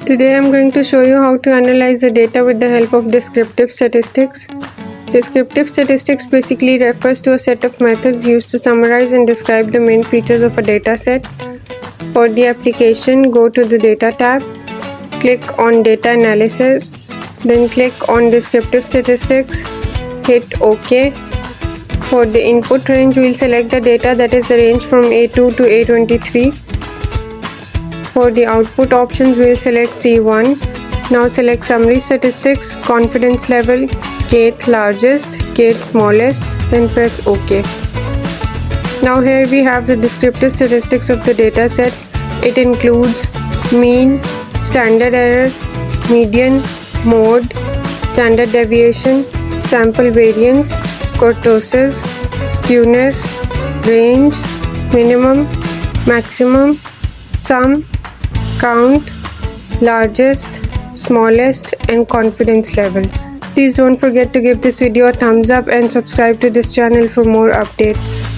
Today I'm going to show you how to analyze the data with the help of descriptive statistics. Descriptive statistics basically refers to a set of methods used to summarize and describe the main features of a data set. For the application, go to the Data tab, click on Data Analysis, then click on Descriptive Statistics, hit OK. For the input range, we'll select the data, that is the range from A2 to A23. For the output options, we'll select C1. Now select Summary Statistics, Confidence Level, kth largest, kth smallest, then press OK. Now here we have the descriptive statistics of the data set. It includes mean, standard error, median, mode, standard deviation, sample variance, kurtosis, skewness, range, minimum, maximum, sum, count, largest, smallest, and confidence level. Please don't forget to give this video a thumbs up and subscribe to this channel for more updates.